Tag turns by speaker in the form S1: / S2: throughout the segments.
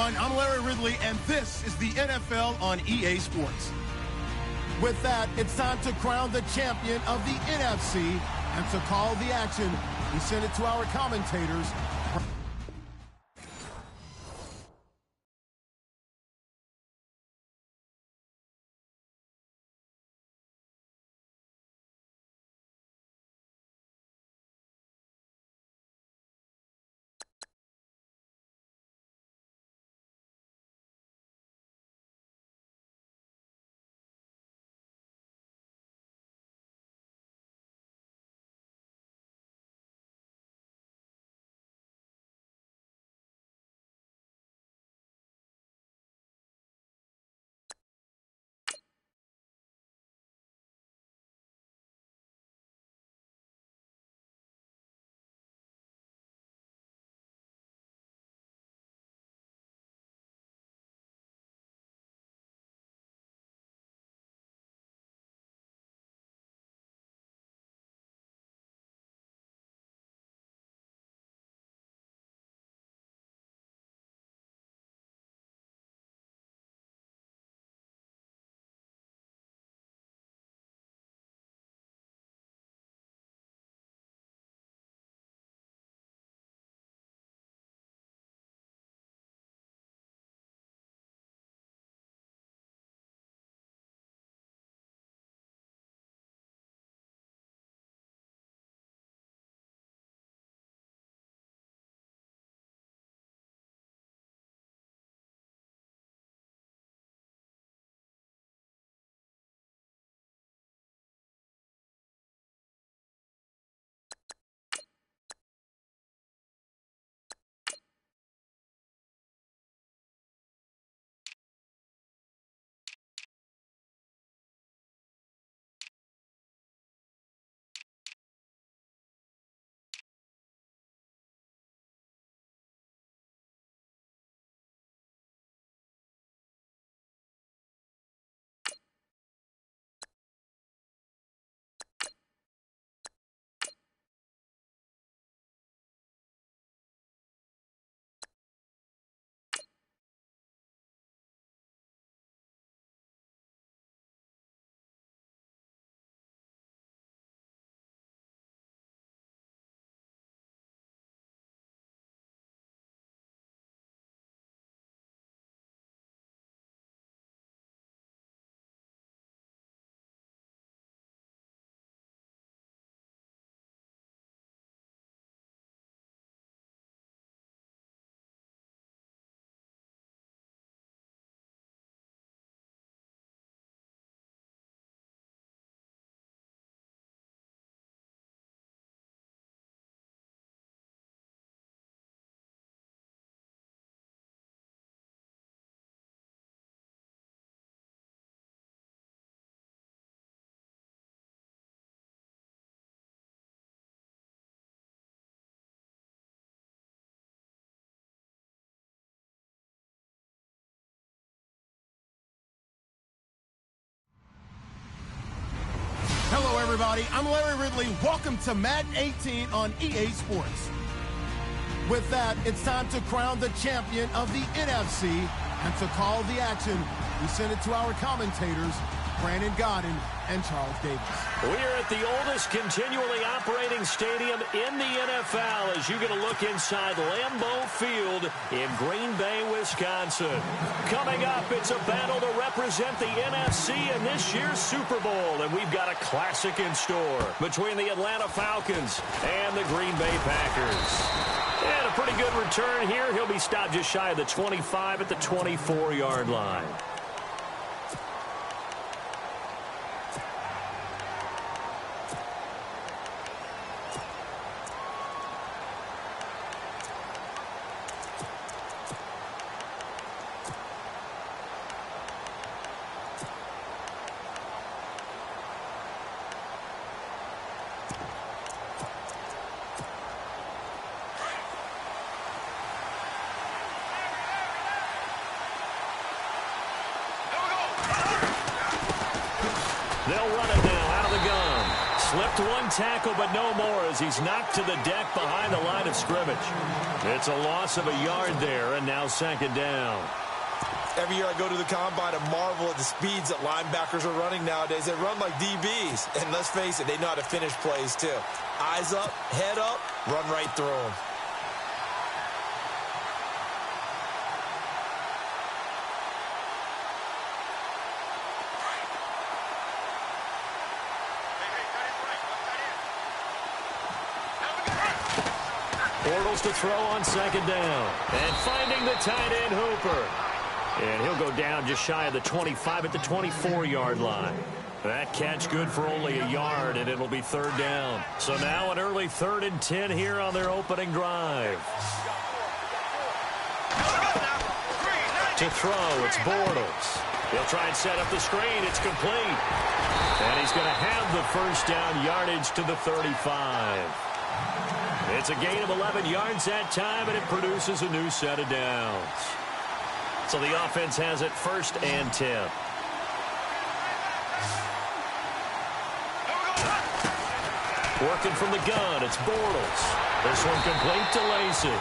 S1: everyone. I'm Larry Ridley, and this is the NFL on EA Sports. With that, it's time to crown the champion of the NFC, and to call the action, we send it to our commentators. Hello, everybody. I'm Larry Ridley. Welcome to Madden 18 on EA Sports. With that, it's time to crown the champion of the NFC, and to call the action, we send it to our commentators, Brandon Godden and Charles Davis.
S2: We're at the oldest continually operating stadium in the NFL as you get a look inside Lambeau Field in Green Bay, Wisconsin. Coming up, it's a battle to represent the NFC in this year's Super Bowl, and we've got a classic in store between the Atlanta Falcons and the Green Bay Packers. And a pretty good return here. He'll be stopped just shy of the 25 at the 24-yard line. They'll run it now out of the gun. Slipped one tackle, but no more as he's knocked to the deck behind the line of scrimmage. It's a loss of a yard there, and now second down.
S3: Every year I go to the combine and marvel at the speeds that linebackers are running nowadays. They run like DBs. And let's face it, they know how to finish plays too. Eyes up, head up, run right through them.
S2: Bortles to throw on second down. And finding the tight end, Hooper. And he'll go down just shy of the 25 at the 24-yard line. That catch good for only a yard, and it'll be third down. So now an early 3rd and 10 here on their opening drive. To throw, it's Bortles. He'll try and set up the screen. It's complete. And he's going to have the first down yardage to the 35. It's a gain of 11 yards that time, and it produces a new set of downs. So the offense has it 1st and 10. Working from the gun, it's Bortles. This one complete to Lacey.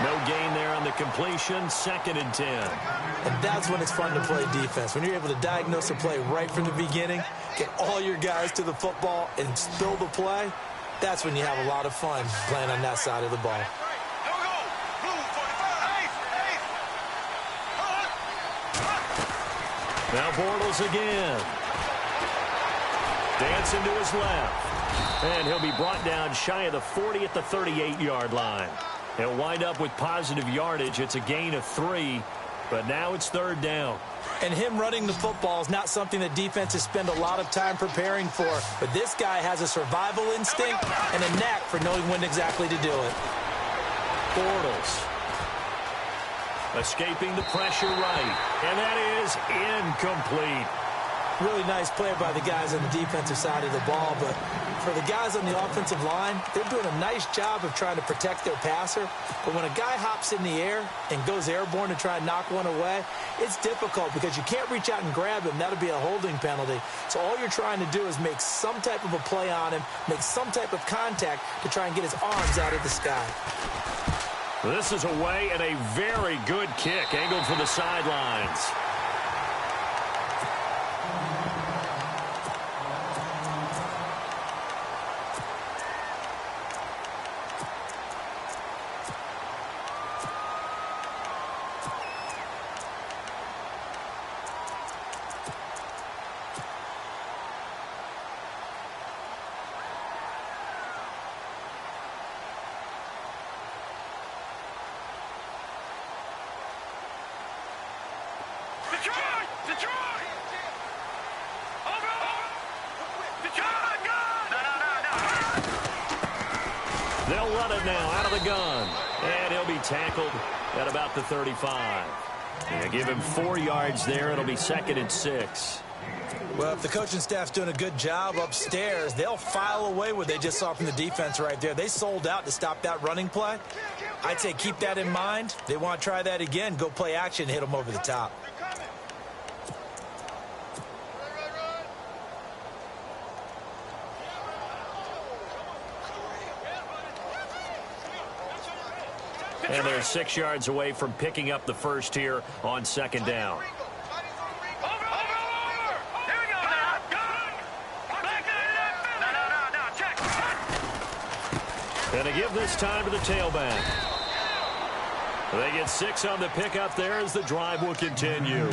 S2: No gain there on the completion, 2nd and 10.
S3: And that's when it's fun to play defense. When you're able to diagnose a play right from the beginning, get all your guys to the football, and spill the play, that's when you have a lot of fun playing on that side of the ball.
S2: Now Bortles again. Dancing to his left. And he'll be brought down shy of the 40 at the 38-yard line. He'll wind up with positive yardage. It's a gain of 3, but now it's 3rd down.
S3: And him running the football is not something that defenses spend a lot of time preparing for. But this guy has a survival instinct and a knack for knowing when exactly to do it.
S2: Bortles. Escaping the pressure right. And that is incomplete.
S3: Really nice play by the guys on the defensive side of the ball. But for the guys on the offensive line, they're doing a nice job of trying to protect their passer. But when a guy hops in the air and goes airborne to try and knock one away, it's difficult because you can't reach out and grab him. That'll be a holding penalty. So all you're trying to do is make some type of a play on him, make some type of contact to try and get his arms out of the sky.
S2: This is away and a very good kick angled for the sidelines. They'll run it now out of the gun. And he'll be tackled at about the 35. And give him 4 yards there. It'll be 2nd and 6.
S3: Well, if the coaching staff's doing a good job upstairs, they'll file away what they just saw from the defense right there. They sold out to stop that running play. I'd say keep that in mind. They want to try that again. Go play action, hit them over the top.
S2: And they're 6 yards away from picking up the first here on 2nd down. And to give this time to the tailback. They get 6 on the pickup there as the drive will continue.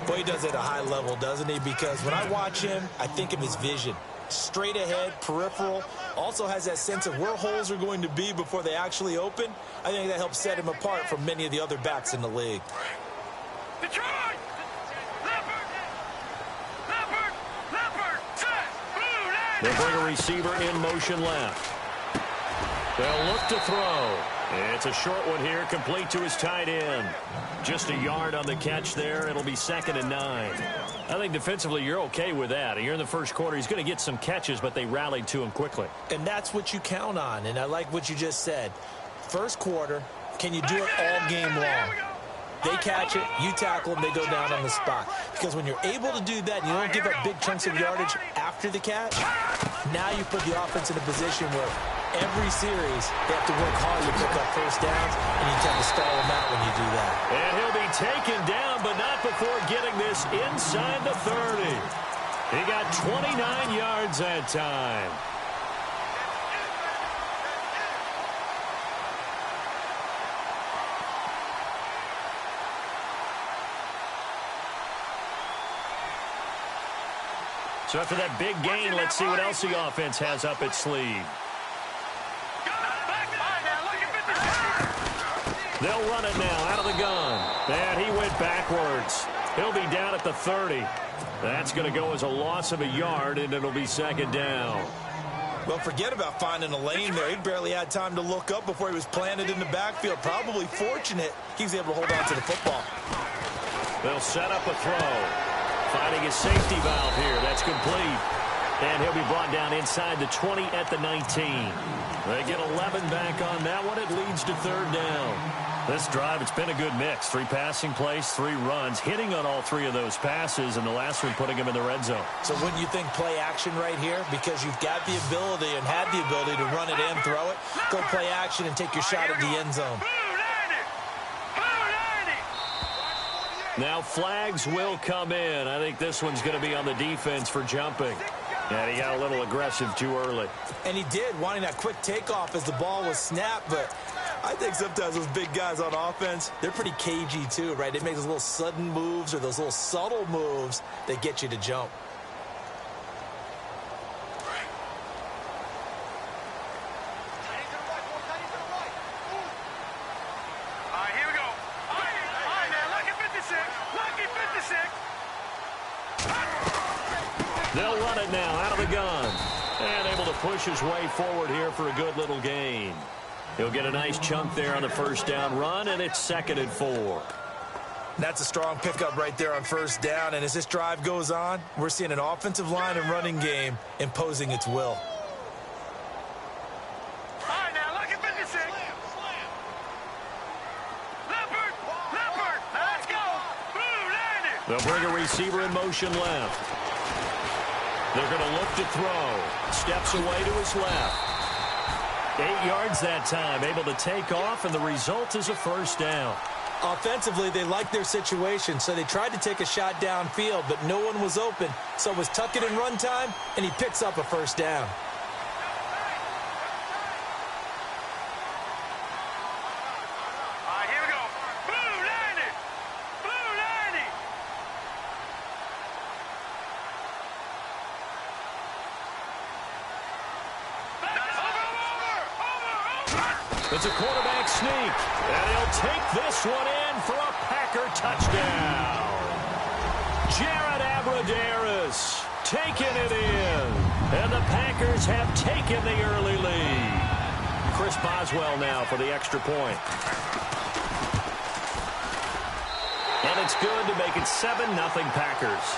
S3: Well, he does it at a high level, doesn't he? Because when I watch him, I think of his vision. Straight ahead, peripheral. Also has that sense of where holes are going to be before they actually open. I think that helps set him apart from many of the other backs in the league.
S2: They bring a receiver in motion left. They'll look to throw. It's a short one here, complete to his tight end. Just a yard on the catch there. It'll be 2nd and 9. I think defensively you're okay with that. Here in the first quarter, he's going to get some catches, but they rallied to him quickly.
S3: And that's what you count on, and I like what you just said. First quarter, can you do it all game long? They catch it, you tackle them, they go down on the spot. Because when you're able to do that and you don't give up big chunks of yardage after the catch, now you put the offense in a position where every series they have to work hard to pick up first downs, and you tend to stall them out when you do that.
S2: And he'll be taken down, but not before getting this inside the 30. He got 29 yards that time. So after that big gain, let's see what else the offense has up its sleeve. They'll run it now out of the gun. And he went backwards. He'll be down at the 30. That's going to go as a loss of a yard, and it'll be second down.
S3: Well, forget about finding a lane there. He barely had time to look up before he was planted in the backfield. Probably fortunate he was able to hold on to the football.
S2: They'll set up a throw. Finding his safety valve here. That's complete. And he'll be brought down inside the 20 at the 19. They get 11 back on that one. It leads to third down. This drive, it's been a good mix. 3 passing plays, 3 runs, hitting on all 3 of those passes, and the last one putting him in the red zone.
S3: So wouldn't you think play action right here? Because you've got the ability and had the ability to run it and throw it. Go play action and take your shot at the end zone.
S2: Now flags will come in. I think this one's going to be on the defense for jumping. And he got a little aggressive too early.
S3: And he did, wanting that quick takeoff as the ball was snapped. But I think sometimes those big guys on offense, they're pretty cagey too, right? They make those little sudden moves or those little subtle moves that get you to jump.
S2: They'll run it now out of the gun. And able to push his way forward here for a good little gain. He'll get a nice chunk there on the first down run, and it's 2nd and 4.
S3: That's a strong pickup right there on first down. And as this drive goes on, we're seeing an offensive line and running game imposing its will.
S2: They'll bring a receiver in motion left. They're going to look to throw. Steps away to his left. 8 yards that time, able to take off, and the result is a first down.
S3: Offensively, they liked their situation, so they tried to take a shot downfield, but no one was open. So it was tuck it and run time, and he picks up a first down.
S2: It's a quarterback sneak, and he'll take this one in for a Packer touchdown. Jared Abbrederis taking it in, and the Packers have taken the early lead. Chris Boswell now for the extra point. And it's good to make it 7-0 Packers.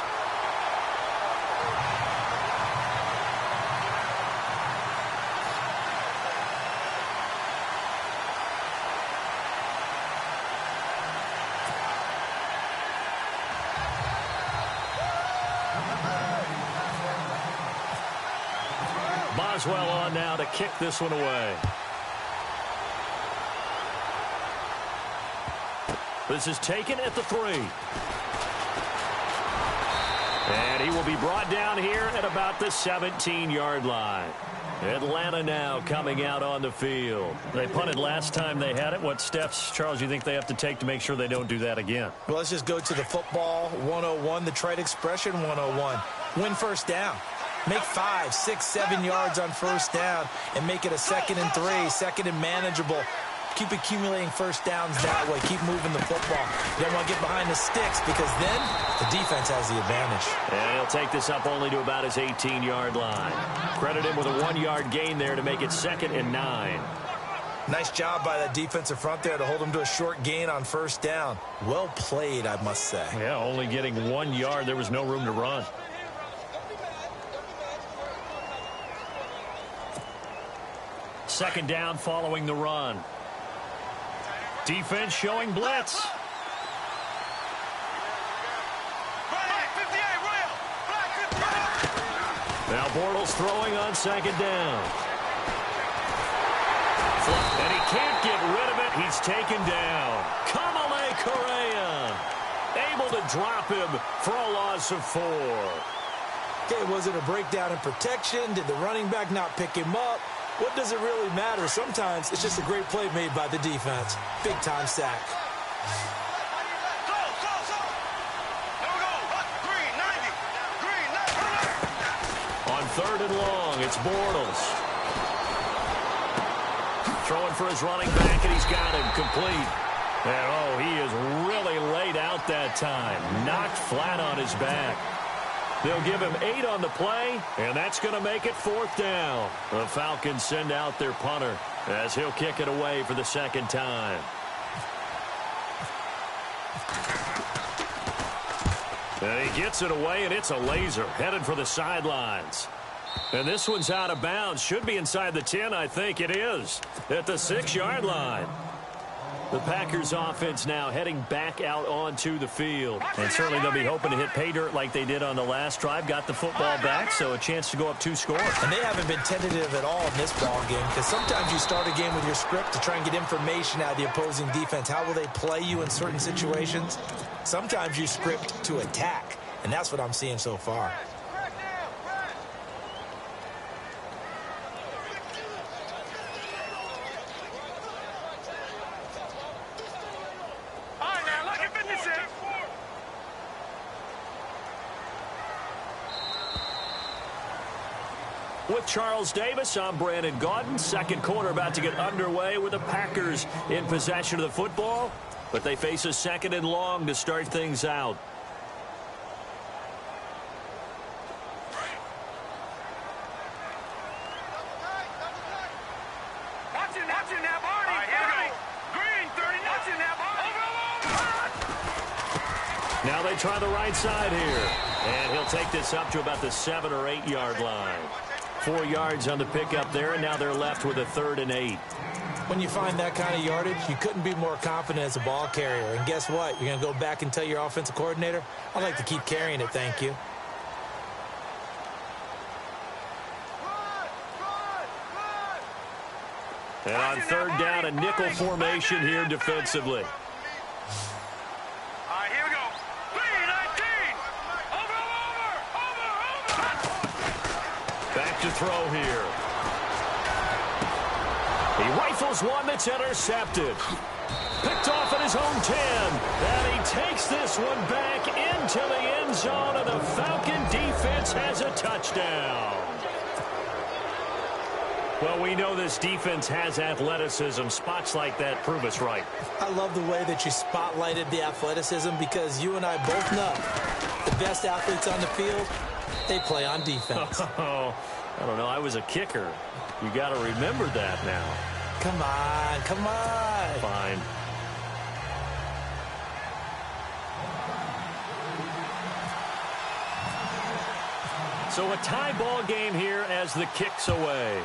S2: Boswell on now to kick this one away. This is taken at the 3. And he will be brought down here at about the 17-yard line. Atlanta now coming out on the field. They punted last time they had it. What steps, Charles, you think they have to take to make sure they don't do that again?
S3: Well, let's just go to the football 101, the trite expression 101. Win first down. Make 5, 6, 7 yards on first down and make it a 2nd and 3, 2nd and manageable. Keep accumulating first downs that way. Keep moving the football. You don't want to get behind the sticks because then the defense has the advantage.
S2: And he'll take this up only to about his 18-yard line. Credit him with a 1-yard gain there to make it 2nd and 9.
S3: Nice job by that defensive front there to hold him to a short gain on first down. Well played, I must say.
S2: Yeah, only getting 1 yard. There was no room to run. Second down following the run. Defense showing blitz. Now Bortles throwing on second down. And he can't get rid of it. He's taken down. Kamale Correa able to drop him for a loss of 4.
S3: Okay, was it a breakdown in protection? Did the running back not pick him up? What does it really matter? Sometimes it's just a great play made by the defense. Big-time sack.
S2: On 3rd and long, it's Bortles. Throwing for his running back, and he's got him complete. And, oh, he is really laid out that time. Knocked flat on his back. They'll give him 8 on the play, and that's going to make it 4th down. The Falcons send out their punter as he'll kick it away for the 2nd time. And he gets it away, and it's a laser headed for the sidelines. And this one's out of bounds. Should be inside the 10, I think it is, at the 6-yard line. The Packers offense now heading back out onto the field. And certainly they'll be hoping to hit pay dirt like they did on the last drive. Got the football back, so a chance to go up 2 scores.
S3: And they haven't been tentative at all in this ball game, because sometimes you start a game with your script to try and get information out of the opposing defense. How will they play you in certain situations? Sometimes you script to attack, and that's what I'm seeing so far.
S2: With Charles Davis, I'm Brandon Gaudin. 2nd quarter about to get underway with the Packers in possession of the football. But they face a 2nd and long to start things out. Now they try the right side here. And he'll take this up to about the 7 or 8 yard line. 4 yards on the pickup there, and now they're left with a 3rd and 8.
S3: When you find that kind of yardage, you couldn't be more confident as a ball carrier. And guess what? You're going to go back and tell your offensive coordinator, I'd like to keep carrying it, thank you.
S2: And on 3rd down, a nickel formation here defensively. Back to throw here. He rifles one that's intercepted. Picked off at his own 10. And he takes this one back into the end zone, and the Falcon defense has a touchdown. Well, we know this defense has athleticism. Spots like that prove us right.
S3: I love the way that you spotlighted the athleticism, because you and I both know the best athletes on the field, they play on defense.
S2: Oh, I don't know. I was a kicker. You got to remember that now.
S3: Come on, come on.
S2: Fine. So a tie ball game here as the kick's away.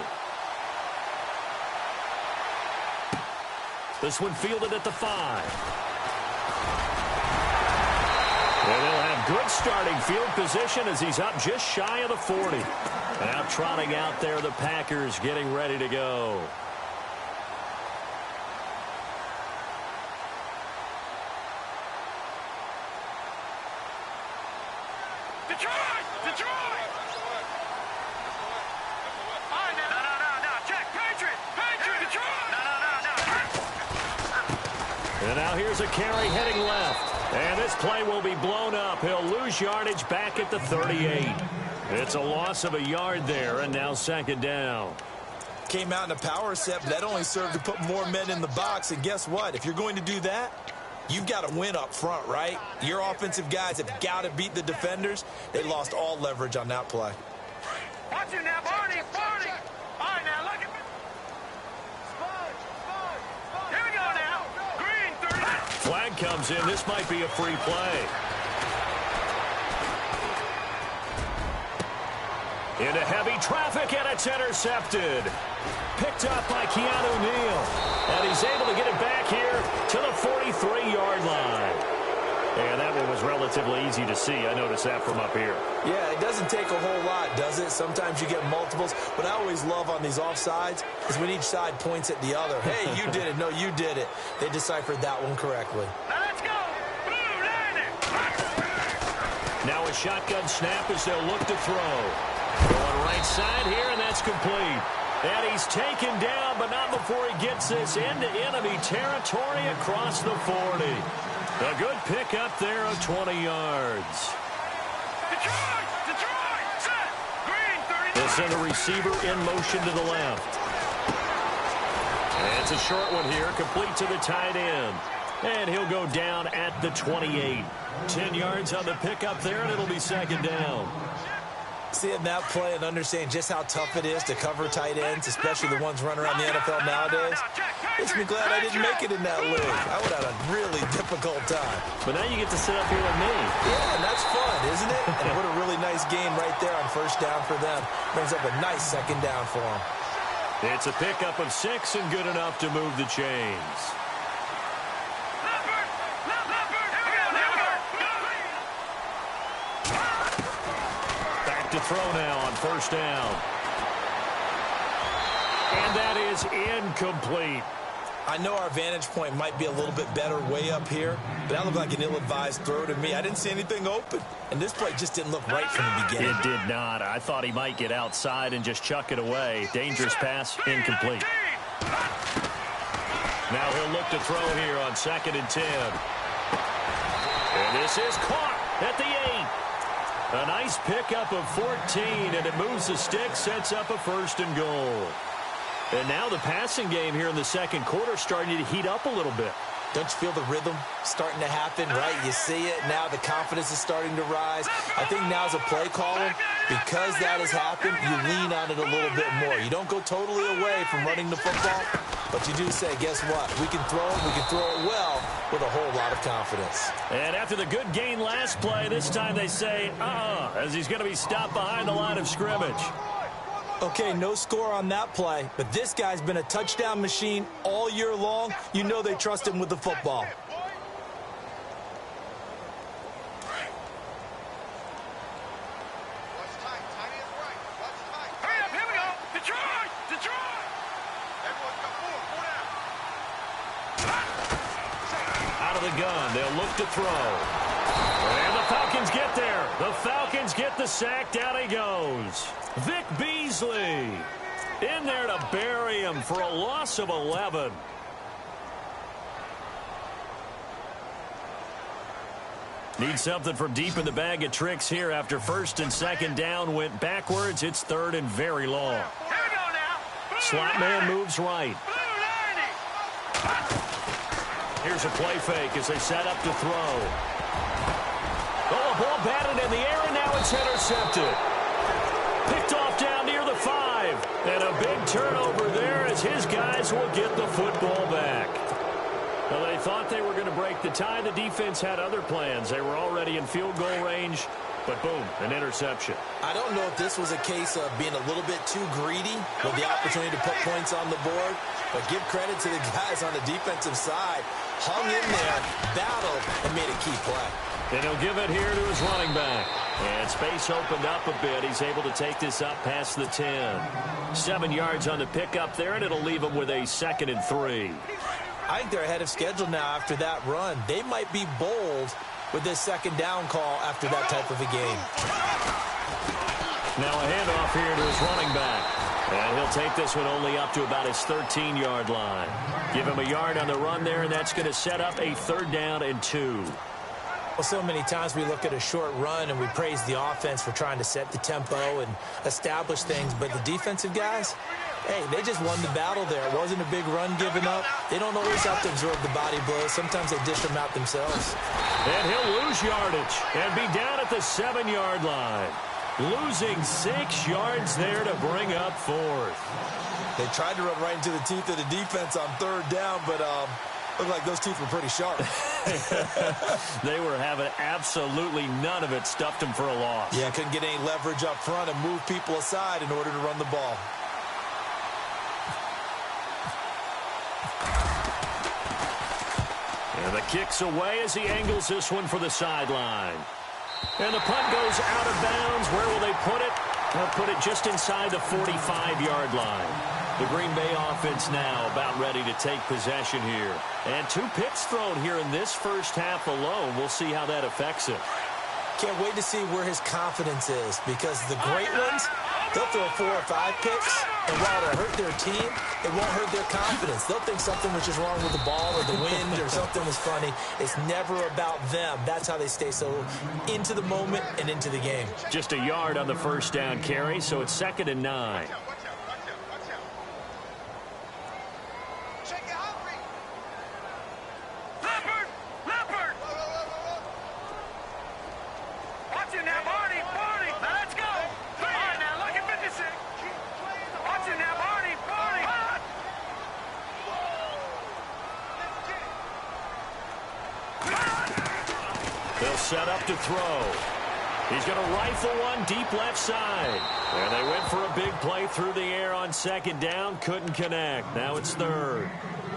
S2: This one fielded at the 5. And they'll have good starting field position as he's up just shy of the 40. Now trotting out there, the Packers getting ready to go. And now here's a carry heading left. And this play will be blown up. He'll lose yardage back at the 38. It's a loss of a yard there, and now 2nd down.
S4: Came out in a power set, but that only served to put more men in the box. And guess what? If you're going to do that, you've got to win up front, right? Your offensive guys have got to beat the defenders. They lost all leverage on that play.
S5: Watch it now, Barney. All right, now, look at me. Here we go now. Green, 30.
S2: Flag comes in. This might be a free play. Into heavy traffic, and it's intercepted. Picked up by Keanu Neal. And he's able to get it back here to the 43-yard line. And that one was relatively relatively easy to see. I noticed that from up here.
S3: Yeah, it doesn't take a whole lot, does it? Sometimes you get multiples. What I always love on these offsides is when each side points at the other. Hey, you did it. No, you did it. They deciphered that one correctly.
S5: Let's go. Blue landing.
S2: Now a shotgun snap as they'll look to throw. Going right side here, and that's complete. And he's taken down, but not before he gets this into enemy territory across the 40. A good pickup there of 20 yards.
S5: Detroit, set. Green, 39.
S2: They'll send a receiver in motion to the left. And it's a short one here, complete to the tight end. And he'll go down at the 28. 10 yards on the pickup there, and it'll be second down.
S3: Seeing that play and understanding just how tough it is to cover tight ends, especially the ones running around the NFL nowadays, makes me glad I didn't make it in that league. I would have had a really difficult time.
S2: But now you get to sit up here with me.
S3: Yeah, and that's fun, isn't it? And what a really nice game right there on first down for them. Brings up a nice second down for them.
S2: It's a pickup of 6 and good enough to move the chains. To throw now on first down. And that is incomplete.
S3: I know our vantage point might be a little bit better way up here, but that looked like an ill-advised throw to me. I didn't see anything open, and this play just didn't look right from the beginning.
S2: It did not. I thought he might get outside and just chuck it away. Dangerous pass, incomplete. Now he'll look to throw here on 2nd and 10. And this is caught at the 8. A nice pickup of 14, and it moves the stick, sets up a 1st and goal. And now the passing game here in the second quarter starting to heat up a little bit.
S3: Don't you feel the rhythm starting to happen, right? You see it. Now the confidence is starting to rise. I think now as a play caller, because that has happened, you lean on it a little bit more. You don't go totally away from running the football, but you do say, guess what? We can throw it. We can throw it well with a whole lot of confidence.
S2: And after the good gain last play, this time they say, as he's going to be stopped behind the line of scrimmage.
S3: Okay, no score on that play, but this guy's been a touchdown machine all year long. You know they trust him with the football.
S5: Hurry up, here we go. Detroit.
S2: Out of the gun, they'll look to throw. And the Falcons get there. The Falcons get the sack. Down he goes. Vic Beasley in there to bury him for a loss of 11. Need something from deep in the bag of tricks here after 1st and 2nd down went backwards. It's 3rd and very long.
S5: Here we go now.
S2: Slot man moves right.
S5: Blue 90.
S2: Here's a play fake as they set up to throw. Oh, a ball batted in the air, and now it's intercepted. Picked off down near the 5. And a big turnover there as his guys will get the football back. Well, they thought they were going to break the tie. The defense had other plans. They were already in field goal range, but boom, an interception.
S3: I don't know if this was a case of being a little bit too greedy with the opportunity to put points on the board, but give credit to the guys on the defensive side. Hung in there, battled, and made a key play.
S2: And he'll give it here to his running back. And space opened up a bit. He's able to take this up past the 10. 7 yards on the pickup there, and it'll leave him with a 2nd and 3.
S3: I think they're ahead of schedule now after that run. They might be bold with this 2nd down call after that type of a game.
S2: Now a handoff here to his running back. And he'll take this one only up to about his 13-yard line. Give him a yard on the run there, and that's going to set up a 3rd down and 2.
S3: Well, so many times we look at a short run and we praise the offense for trying to set the tempo and establish things, but the defensive guys, hey, they just won the battle there. It wasn't a big run given up. They don't always have to absorb the body blows. Sometimes they dish them out themselves.
S2: And he'll lose yardage and be down at the 7-yard line. Losing 6 yards there to bring up 4th.
S4: They tried to run right into the teeth of the defense on 3rd down, but looked like those teeth were pretty sharp.
S2: They were having absolutely none of it. Stuffed them for a loss.
S4: Yeah, couldn't get any leverage up front and move people aside in order to run the ball.
S2: And the kick's away as he angles this one for the sideline. And the punt goes out of bounds. Where will they put it? They'll put it just inside the 45-yard line. The Green Bay offense now about ready to take possession here. And 2 picks thrown here in this first half alone. We'll see how that affects it.
S3: Can't wait to see where his confidence is, because the great ones, they'll throw 4 or 5 picks, and while it'll hurt their team, it won't hurt their confidence. They'll think something was just wrong with the ball or the wind or something was funny. It's never about them. That's how they stay so into the moment and into the game.
S2: Just a yard on the first down carry, so it's 2nd and 9. They'll set up to throw. He's going to rifle one deep left side. And they went for a big play through the air on 2nd down. Couldn't connect. Now it's 3rd.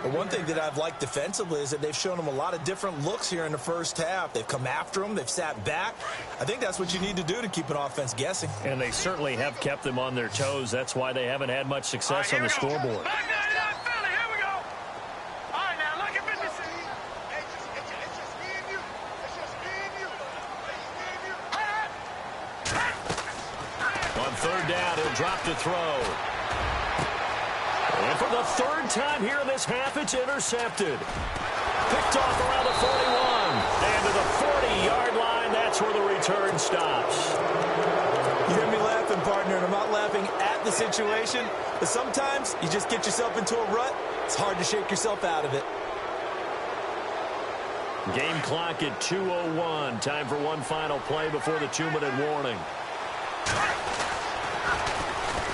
S4: But one thing that I've liked defensively is that they've shown them a lot of different looks here in the first half. They've come after them. They've sat back. I think that's what you need to do to keep an offense guessing.
S2: And they certainly have kept them on their toes. That's why they haven't had much success on the scoreboard. On 3rd down, he'll drop to throw. And for the 3rd time here in this half, it's intercepted. Picked off around the 41. And to the 40-yard line, that's where the return stops.
S4: You hear me laughing, partner, and I'm not laughing at the situation, but sometimes you just get yourself into a rut. It's hard to shake yourself out of it.
S2: Game clock at 2:01. Time for one final play before the 2-minute warning.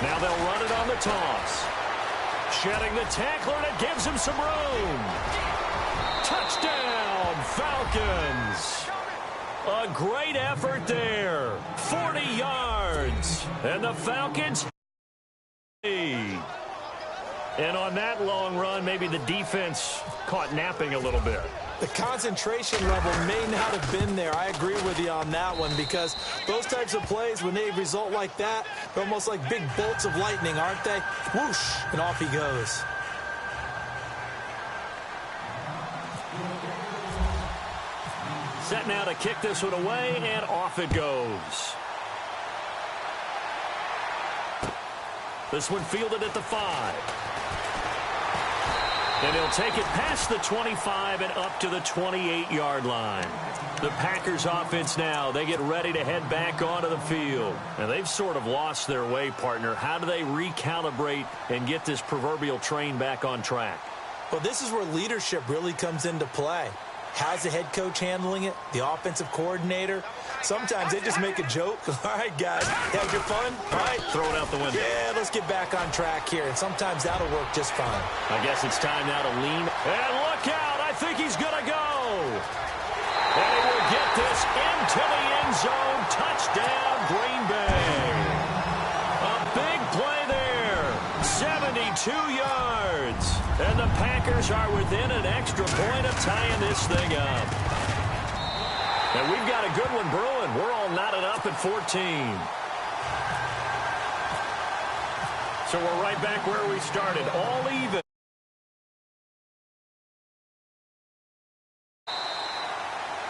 S2: Now they'll run it on the toss. Shedding the tackler, and it gives him some room. Touchdown, Falcons. A great effort there. 40 yards. And the Falcons lead. And on that long run, maybe the defense caught napping a little bit.
S3: The concentration level may not have been there. I agree with you on that one, because those types of plays, when they result like that, they're almost like big bolts of lightning, aren't they? Whoosh, and off he goes.
S2: Set now to kick this one away, and off it goes. This one fielded at the 5. And he'll take it past the 25 and up to the 28-yard line. The Packers offense now, they get ready to head back onto the field. And they've sort of lost their way, partner. How do they recalibrate and get this proverbial train back on track?
S3: Well, this is where leadership really comes into play. How's the head coach handling it? The offensive coordinator? Sometimes they just make a joke. All right, guys, had your fun? All right.
S2: Throw it out the window.
S3: Yeah, let's get back on track here. And sometimes that'll work just fine.
S2: I guess it's time now to lean. And look out. I think he's going to go. And he will get this into the end zone. Touchdown, Green Bay. A big play there. 72 yards. And the Packers are within an extra point of tying this thing up. And we've got a good one brewing. We're all knotted up at 14. So we're right back where we started, all even.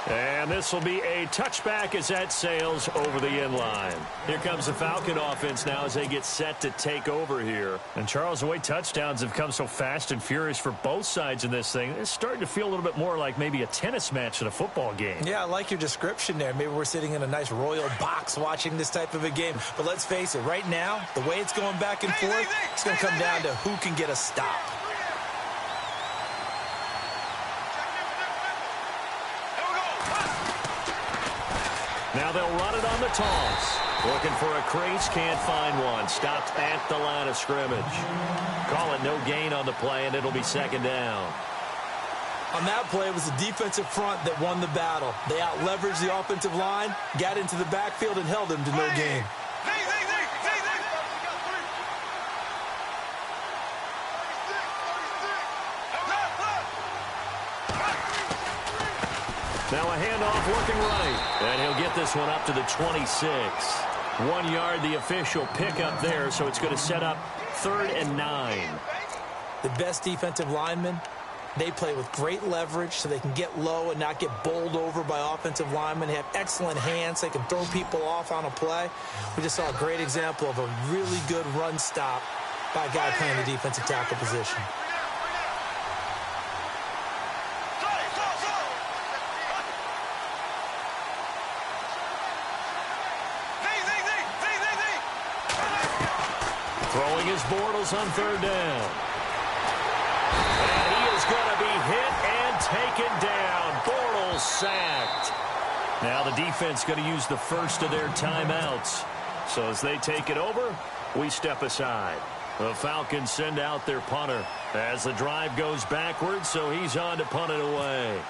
S2: And this will be a touchback as that sails over the end line. Here comes the Falcon offense now as they get set to take over here. And Charles, the way touchdowns have come so fast and furious for both sides in this thing, it's starting to feel a little bit more like maybe a tennis match than a football game.
S3: Yeah, I like your description there. Maybe we're sitting in a nice royal box watching this type of a game. But let's face it, right now, the way it's going back and forth, it's going to come down to who can get a stop.
S2: Now they'll run it on the toss. Looking for a crease, can't find one. Stopped at the line of scrimmage. Call it no gain on the play, and it'll be 2nd down.
S3: On that play, it was the defensive front that won the battle. They out-leveraged the offensive line, got into the backfield, and held them to no gain.
S2: Now a handoff looking right. And he'll get this one up to the 26. 1 yard, the official pickup there, so it's going to set up 3rd and 9.
S3: The best defensive linemen, they play with great leverage so they can get low and not get bowled over by offensive linemen. They have excellent hands. They can throw people off on a play. We just saw a great example of a really good run stop by a guy playing the defensive tackle position.
S2: Throwing his Bortles on 3rd down. And he is going to be hit and taken down. Bortles sacked. Now the defense going to use the first of their timeouts. So as they take it over, we step aside. The Falcons send out their punter as the drive goes backwards, so he's on to punt it away.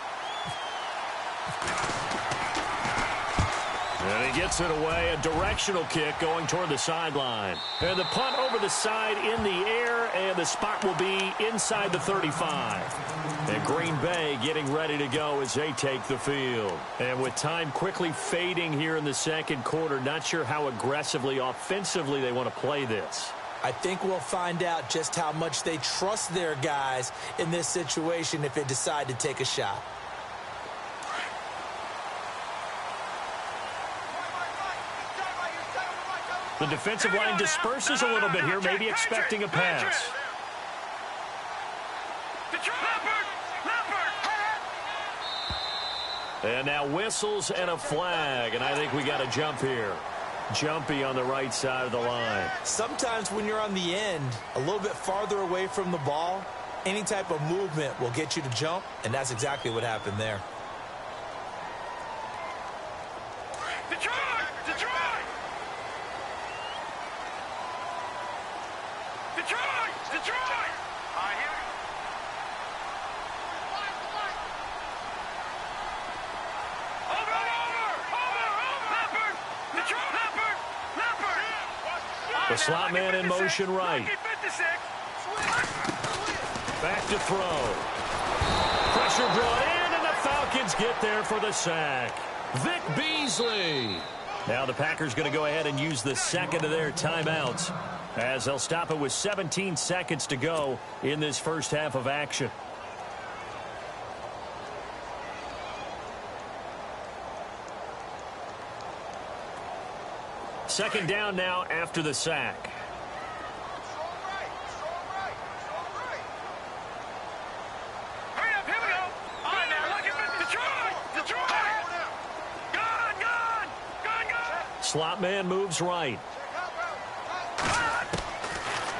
S2: And he gets it away, a directional kick going toward the sideline. And the punt over the side in the air, and the spot will be inside the 35. And Green Bay getting ready to go as they take the field. And with time quickly fading here in the second quarter, not sure how aggressively, offensively they want to play this.
S3: I think we'll find out just how much they trust their guys in this situation if they decide to take a shot.
S2: The defensive line disperses a little bit here, maybe expecting a pass. And now whistles and a flag, and I think we got a jump here. Jumpy on the right side of the line.
S3: Sometimes when you're on the end, a little bit farther away from the ball, any type of movement will get you to jump, and that's exactly what happened there.
S5: Detroit! Detroit! Detroit! Detroit! I hear you.
S2: The slot man in motion right. Back to throw. Pressure brought in, and the Falcons get there for the sack. Vic Beasley. Now the Packers going to go ahead and use the second of their timeouts as they'll stop it with 17 seconds to go in this first half of action. Second down now after the sack.
S5: Hurry up, here we go. All right, now, look at Detroit! Detroit! Gone!
S2: Slot man moves right.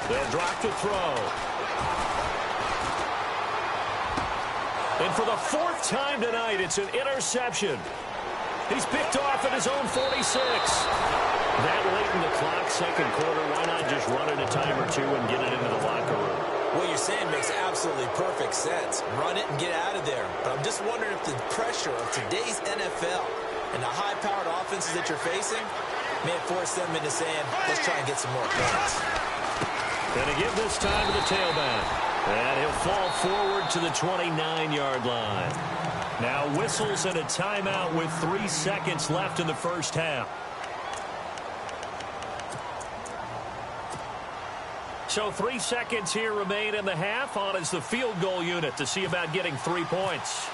S2: They'll drop to throw. And for the fourth time tonight, it's an interception. He's picked off at his own 46. That late in the clock, second quarter, why not just run it a time or two and get it into the locker room?
S3: What you're saying makes absolutely perfect sense. Run it and get out of there. But I'm just wondering if the pressure of today's NFL and the high-powered offenses that you're facing may force them into saying, let's try and get some more points.
S2: Going to give this time to the tailback. And he'll fall forward to the 29-yard line. Now whistles and a timeout with 3 seconds left in the first half. So 3 seconds here remain in the half. On is the field goal unit to see about getting 3 points.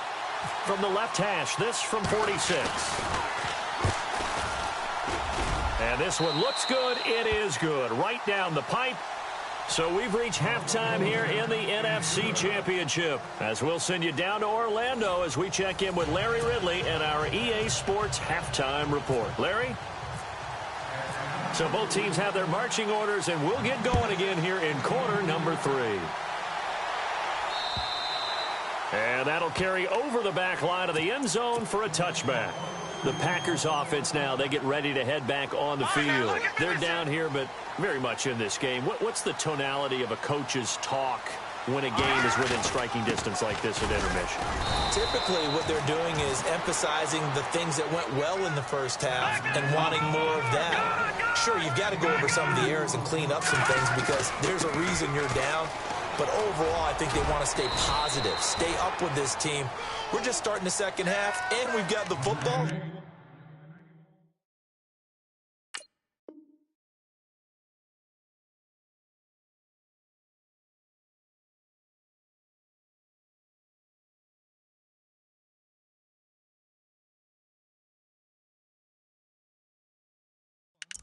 S2: From the left hash, this from 46. And this one looks good. It is good. Right down the pipe. So we've reached halftime here in the NFC Championship, as we'll send you down to Orlando as we check in with Larry Ridley and our EA Sports Halftime Report. Larry? So both teams have their marching orders, and we'll get going again here in quarter number 3. And that'll carry over the back line of the end zone for a touchback. The Packers offense now, they get ready to head back on the field. They're down here, but very much in this game. What's the tonality of a coach's talk when a game is within striking distance like this at intermission?
S3: Typically, what they're doing is emphasizing the things that went well in the first half and wanting more of that. Sure, you've got to go over some of the errors and clean up some things because there's a reason you're down. But overall, I think they want to stay positive, stay up with this team. We're just starting the second half, and we've got the football.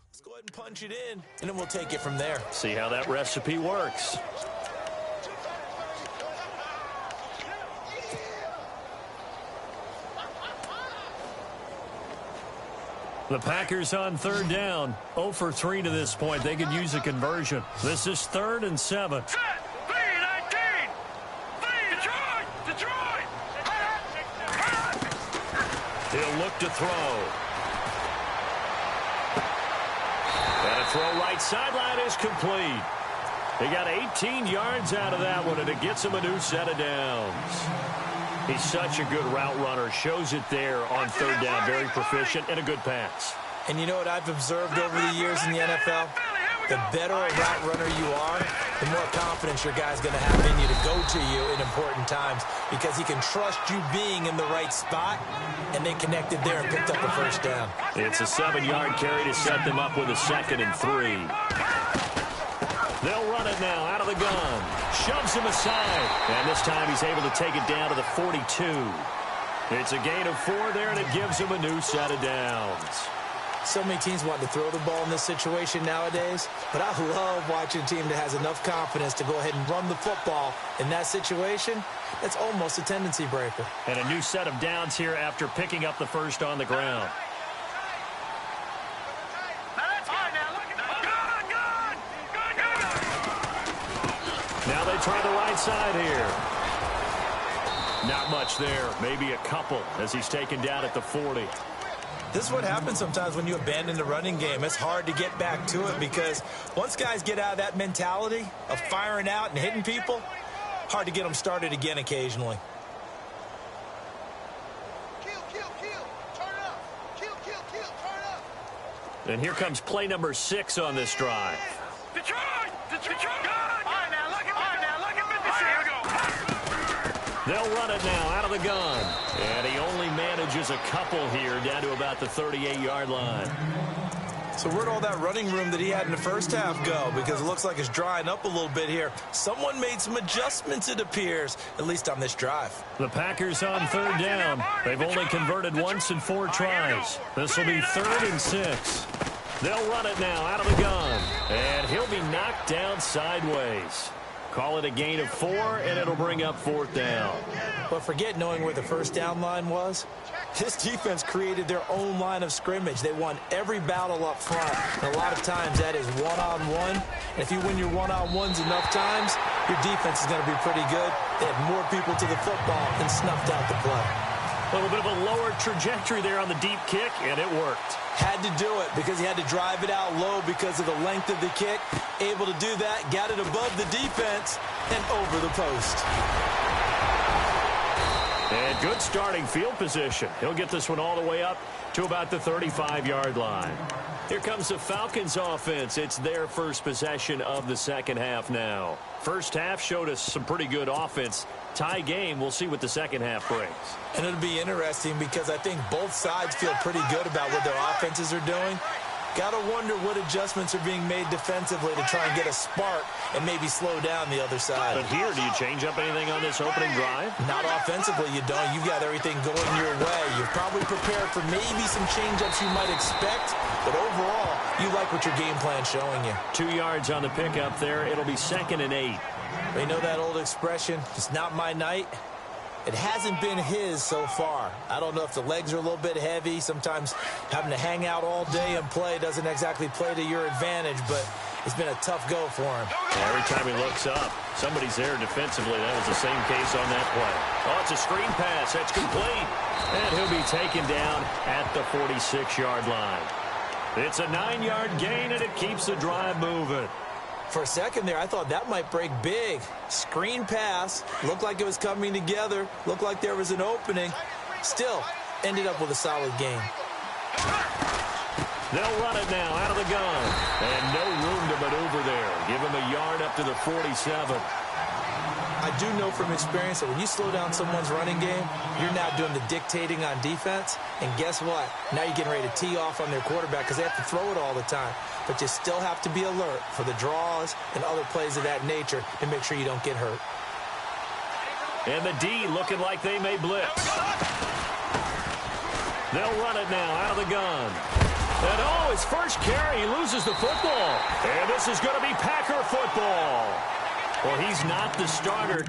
S3: Let's go ahead and punch it in, and then we'll take it from there.
S2: See how that recipe works. The Packers on third down. 0 for 3 to this point. They could use a conversion. This is 3rd and 7.
S5: Set. V19. Detroit.
S2: He'll look to throw. And a throw right sideline is complete. He got 18 yards out of that one, and it gets him a new set of downs. He's such a good route runner. Shows it there on third down. Very proficient and a good pass.
S3: And you know what I've observed over the years in the NFL? The better a route runner you are, the more confidence your guy's going to have in you to go to you in important times because he can trust you being in the right spot, and they connected there and picked up a first down.
S2: It's a 7-yard carry to set them up with a 2nd and 3. They'll run it now out of the gun. Shoves him aside. And this time he's able to take it down to the 42. It's a gain of 4 there, and it gives him a new set of downs.
S3: So many teams want to throw the ball in this situation nowadays, but I love watching a team that has enough confidence to go ahead and run the football. In that situation, that's almost a tendency breaker.
S2: And a new set of downs here after picking up the first on the ground. Now they try the right side here. Not much there. Maybe a couple as he's taken down at the 40.
S3: This is what happens sometimes when you abandon the running game. It's hard to get back to it because once guys get out of that mentality of firing out and hitting people, hard to get them started again occasionally.
S2: And here comes play number 6 on this drive.
S5: Detroit!
S2: They'll run it now out of the gun. And he only manages a couple here down to about the 38-yard line.
S3: So where'd all that running room that he had in the first half go? Because it looks like it's drying up a little bit here. Someone made some adjustments, it appears, at least on this drive.
S2: The Packers on third down. They've only converted once in 4 tries. This will be 3rd and 6. They'll run it now out of the gun. And he'll be knocked down sideways. Call it a gain of 4, and it'll bring up 4th down.
S3: But forget knowing where the first down line was. This defense created their own line of scrimmage. They won every battle up front. And a lot of times that is one-on-one. And if you win your one-on-ones enough times, your defense is going to be pretty good. They had more people to the football and snuffed out the play.
S2: A little bit of a lower trajectory there on the deep kick, and it worked.
S3: Had to do it because he had to drive it out low because of the length of the kick. Able to do that, got it above the defense and over the post.
S2: And good starting field position. He'll get this one all the way up to about the 35-yard line. Here comes the Falcons offense. It's their first possession of the second half now. First half showed us some pretty good offense. Tie game. We'll see what the second half brings.
S3: And it'll be interesting because I think both sides feel pretty good about what their offenses are doing. Got to wonder what adjustments are being made defensively to try and get a spark and maybe slow down the other side.
S2: But here, do you change up anything on this opening drive?
S3: Not offensively, you don't. You've got everything going your way. You're probably prepared for maybe some change-ups you might expect, but overall, you like what your game plan's showing you.
S2: 2 yards on the pickup there. It'll be 2nd and 8.
S3: You know that old expression, it's not my night? It hasn't been his so far. I don't know if the legs are a little bit heavy. Sometimes having to hang out all day and play doesn't exactly play to your advantage, but it's been a tough go for him.
S2: Every time he looks up, somebody's there defensively. That was the same case on that play. Oh, it's a screen pass. That's complete. And he'll be taken down at the 46-yard line. It's a 9-yard gain, and it keeps the drive moving.
S3: For a second there, I thought that might break big. Screen pass. Looked like it was coming together. Looked like there was an opening. Still, ended up with a solid game.
S2: They'll run it now out of the gun. And no room to maneuver there. Give him a yard up to the 47.
S3: I do know from experience that when you slow down someone's running game, you're now doing the dictating on defense. And guess what? Now you're getting ready to tee off on their quarterback because they have to throw it all the time. But you still have to be alert for the draws and other plays of that nature to make sure you don't get hurt.
S2: And the D looking like they may blitz. They'll run it now out of the gun. And oh, his first carry, he loses the football. And this is going to be Packer football. Well, he's not the starter.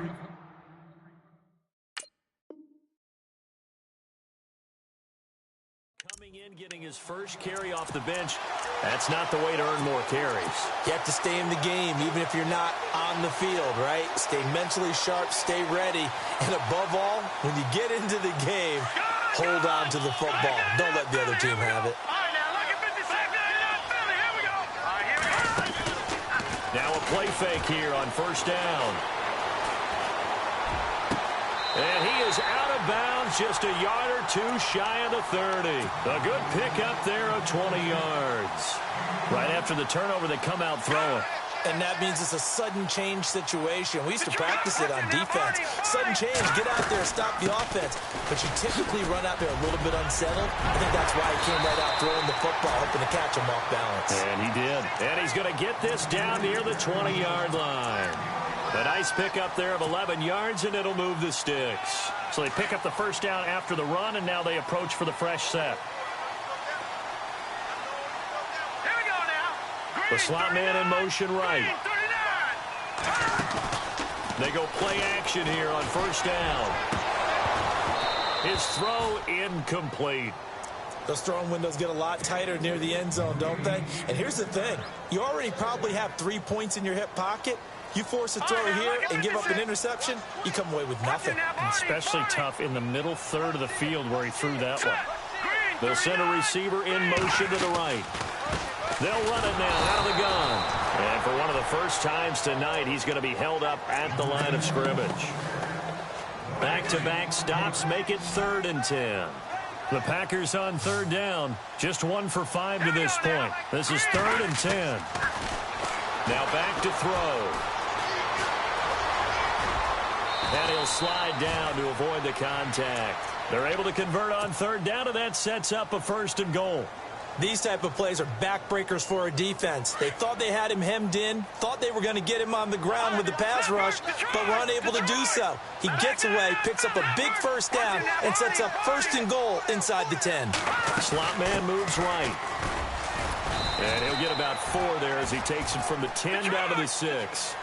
S2: Coming in, getting his first carry off the bench. That's not the way to earn more carries.
S3: You have to stay in the game, even if you're not on the field, right? Stay mentally sharp, stay ready. And above all, when you get into the game, hold on to the football. Don't let the other team have it.
S2: Now a play fake here on first down. And he is out of bounds, just a yard or two shy of the 30. A good pickup there of 20 yards. Right after the turnover, they come out throwing.
S3: And that means it's a sudden change situation. We used to practice it on defense. Sudden change, get out there, stop the offense. But you typically run out there a little bit unsettled. I think that's why he came right out throwing the football, hoping to catch him off balance.
S2: And he did. And he's going to get this down near the 20-yard line. A nice pickup there of 11 yards, and it'll move the sticks. So they pick up the first down after the run, and now they approach for the fresh set. The slot man in motion right. They go play action here on first down. His throw incomplete.
S3: Those throwing windows get a lot tighter near the end zone, don't they? And here's the thing. You already probably have 3 points in your hip pocket. You force a throw here and give up an interception, you come away with nothing.
S2: And especially tough in the middle third of the field where he threw that one. They'll send a receiver in motion to the right. They'll run it now out of the gun. And for one of the first times tonight, he's going to be held up at the line of scrimmage. Back-to-back stops make it 3rd and 10. The Packers on third down. Just 1 for 5 to this point. This is 3rd and 10. Now back to throw. And he'll slide down to avoid the contact. They're able to convert on third down, and that sets up a 1st and goal.
S3: These type of plays are backbreakers for a defense. They thought they had him hemmed in, thought they were going to get him on the ground with the pass rush, but were unable to do so. He gets away, picks up a big first down, and sets up 1st and goal inside the 10.
S2: Slot man moves right. And he'll get about 4 there as he takes it from the 10 down to the 6.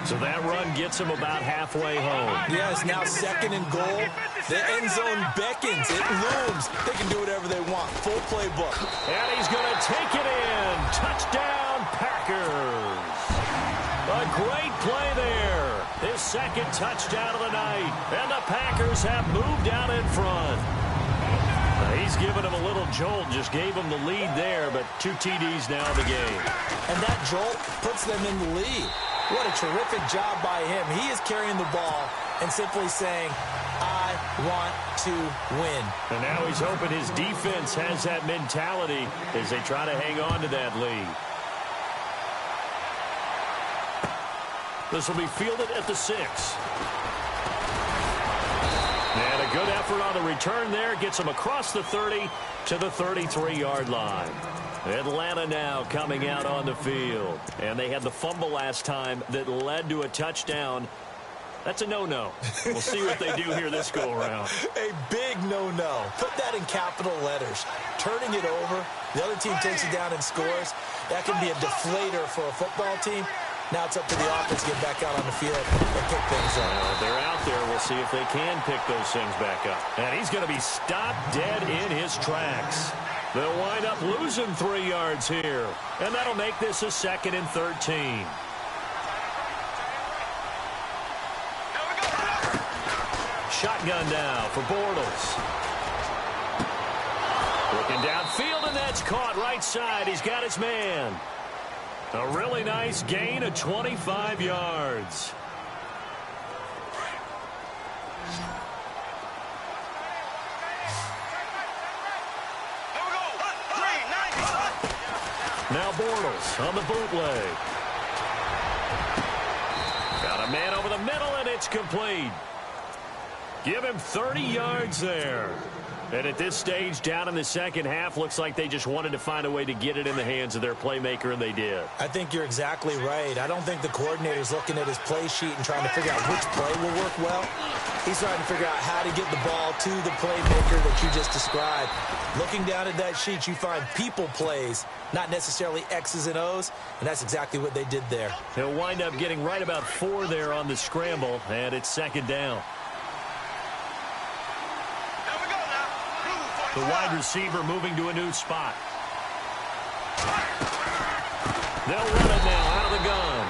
S2: So that run gets him about halfway home.
S3: Yes, now 2nd and goal. The end zone beckons. It looms. They can do whatever they want. Full playbook.
S2: And he's going to take it in. Touchdown, Packers. A great play there. His 2nd touchdown of the night. And the Packers have moved out in front. He's given him a little jolt. Just gave him the lead there, but 2 TDs now in the game.
S3: And that jolt puts them in the lead. What a terrific job by him. He is carrying the ball and simply saying, I want to win.
S2: And now he's hoping his defense has that mentality as they try to hang on to that lead. This will be fielded at the 6. And a good effort on the return there. Gets him across the 30 to the 33-yard line. Atlanta now coming out on the field. And they had the fumble last time that led to a touchdown. That's a no-no. We'll see what they do here this go-around.
S3: A big no-no. Put that in capital letters. Turning it over. The other team takes it down and scores. That can be a deflator for a football team. Now it's up to the offense to get back out on the field and pick things up.
S2: They're out there. We'll see if they can pick those things back up. And he's going to be stopped dead in his tracks. They'll wind up losing 3 yards here. And that'll make this a 2nd and 13. Shotgun now for Bortles. Looking downfield, and that's caught right side. He's got his man. A really nice gain of 25 yards. Now Bortles on the bootleg. Got a man over the middle, and It's complete. Give him 30 yards there. And at this stage, down in the second half, looks like they just wanted to find a way to get it in the hands of their playmaker, and they did.
S3: I think you're exactly right. I don't think the coordinator's looking at his play sheet and trying to figure out which play will work well. He's trying to figure out how to get the ball to the playmaker that you just described. Looking down at that sheet, you find people plays, not necessarily X's and O's, and that's exactly what they did there.
S2: He'll wind up getting right about 4 there on the scramble, and it's second down. The wide receiver moving to a new spot. They'll run it now out of the gun.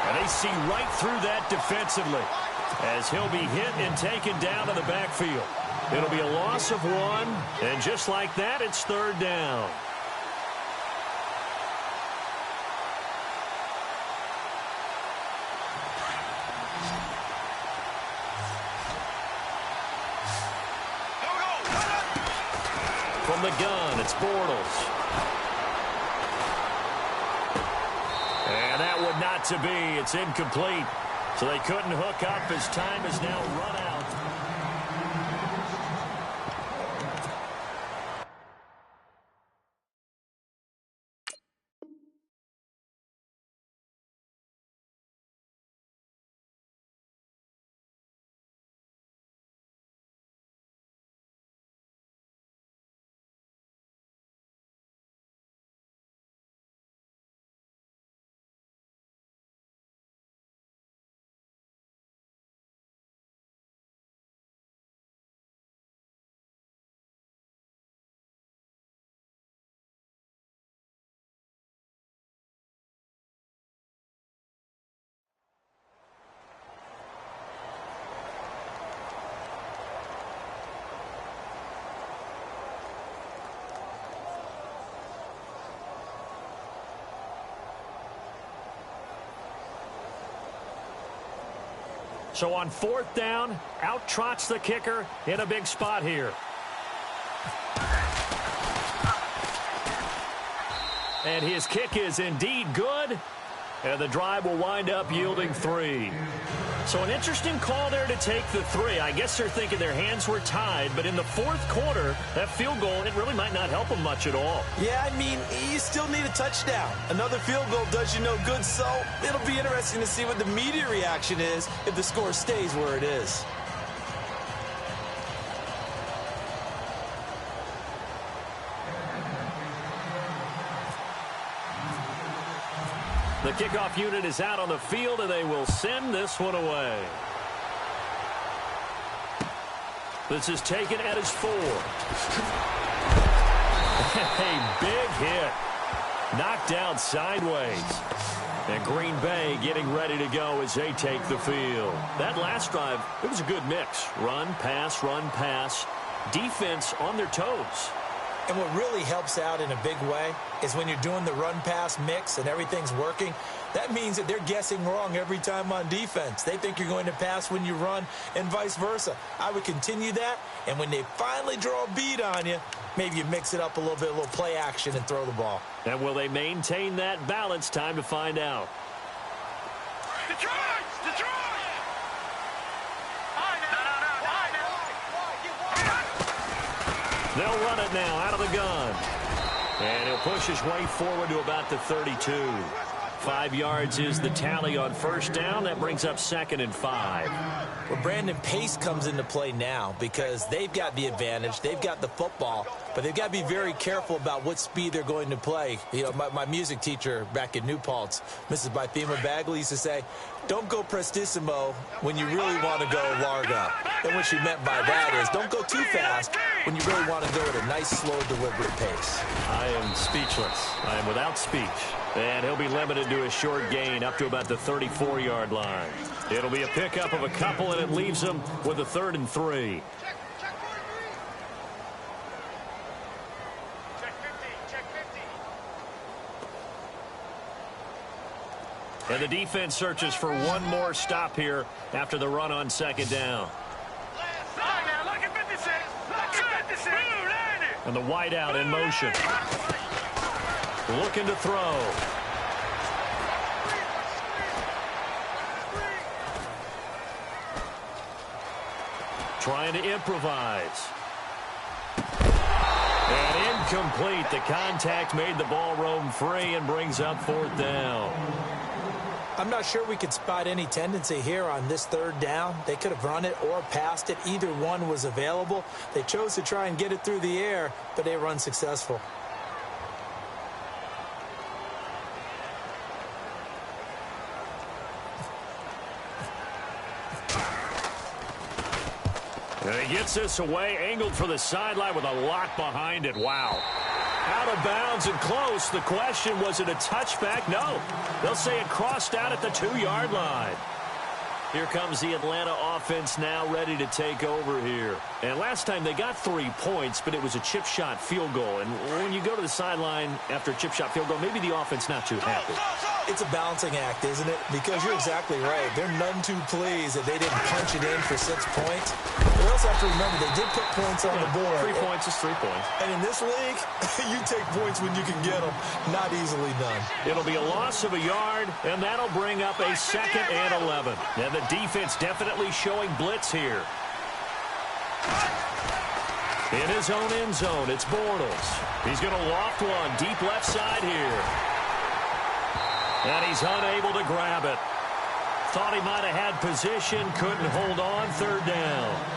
S2: And they see right through that defensively as he'll be hit and taken down to the backfield. It'll be a loss of 1, and just like that, it's third down. From the gun, it's Bortles. And that would not to be. It's incomplete. So they couldn't hook up as time is now run out. So on fourth down, out trots the kicker in a big spot here. And his kick is indeed good. And the drive will wind up yielding 3. So an interesting call there to take the 3. I guess they're thinking their hands were tied, but in the fourth quarter, that field goal, it really might not help them much at all.
S3: Yeah, I mean, you still need a touchdown. Another field goal does you no good, so it'll be interesting to see what the media reaction is if the score stays where it is.
S2: The kickoff unit is out on the field, and they will send this one away. This is taken at his 4. A big hit. Knocked down sideways. And Green Bay getting ready to go as they take the field. That last drive, it was a good mix. Run, pass, defense on their toes.
S3: And what really helps out in a big way is when you're doing the run-pass mix and everything's working, that means that they're guessing wrong every time on defense. They think you're going to pass when you run and vice versa. I would continue that, and when they finally draw a bead on you, maybe you mix it up a little bit, a little play action, and throw the ball.
S2: And will they maintain that balance? Time to find out.
S5: Detroit!
S2: They'll run it now out of the gun. And he'll push his way forward to about the 32. 5 yards is the tally on first down. That brings up 2nd and 5.
S3: Well, Brandon, pace comes into play now because they've got the advantage. They've got the football, but they've got to be very careful about what speed they're going to play. You know, my music teacher back in New Paltz, Mrs. Bythema Bagley, used to say, don't go prestissimo when you really want to go largo. And what she meant by that is don't go too fast when you really want to go at a nice, slow, deliberate pace.
S2: I am speechless. I am without speech. And he'll be limited to a short gain up to about the 34-yard line. It'll be a pickup of a couple, and it leaves them with a 3rd and 3. And the defense searches for one more stop here after the run on 2nd down. And the wideout in motion. Looking to throw. Trying to improvise. And incomplete. The contact made the ball roam free and brings up 4th down.
S3: I'm not sure we could spot any tendency here on this 3rd down. They could have run it or passed it. Either one was available. They chose to try and get it through the air, but they were unsuccessful.
S2: And he gets this away, angled for the sideline with a lot behind it. Wow. Out of bounds and close. The question, was it a touchback? No. They'll say it crossed out at the 2-yard line. Here comes the Atlanta offense now ready to take over here. And last time they got 3 points, but it was a chip shot field goal. And when you go to the sideline after a chip shot field goal, maybe the offense not too happy.
S3: It's a balancing act, isn't it? Because you're exactly right. They're none too pleased that they didn't punch it in for 6 points. But also have to remember, they did put points on the board.
S2: 3 points is 3 points.
S4: And in this league, you take points when you can get them. Not easily done.
S2: It'll be a loss of a yard, and that'll bring up a 2nd and 11. And the defense definitely showing blitz here. In his own end zone, it's Bortles. He's going to loft one deep left side here. And he's unable to grab it. Thought he might have had position, couldn't hold on, 3rd down.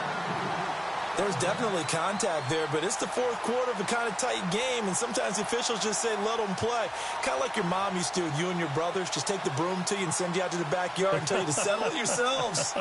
S4: There's definitely contact there, but it's the 4th quarter of a kind of tight game, and sometimes the officials just say, let them play. Kind of like your mom used to, you and your brothers, just take the broom to you and send you out to the backyard and tell you to settle it yourselves.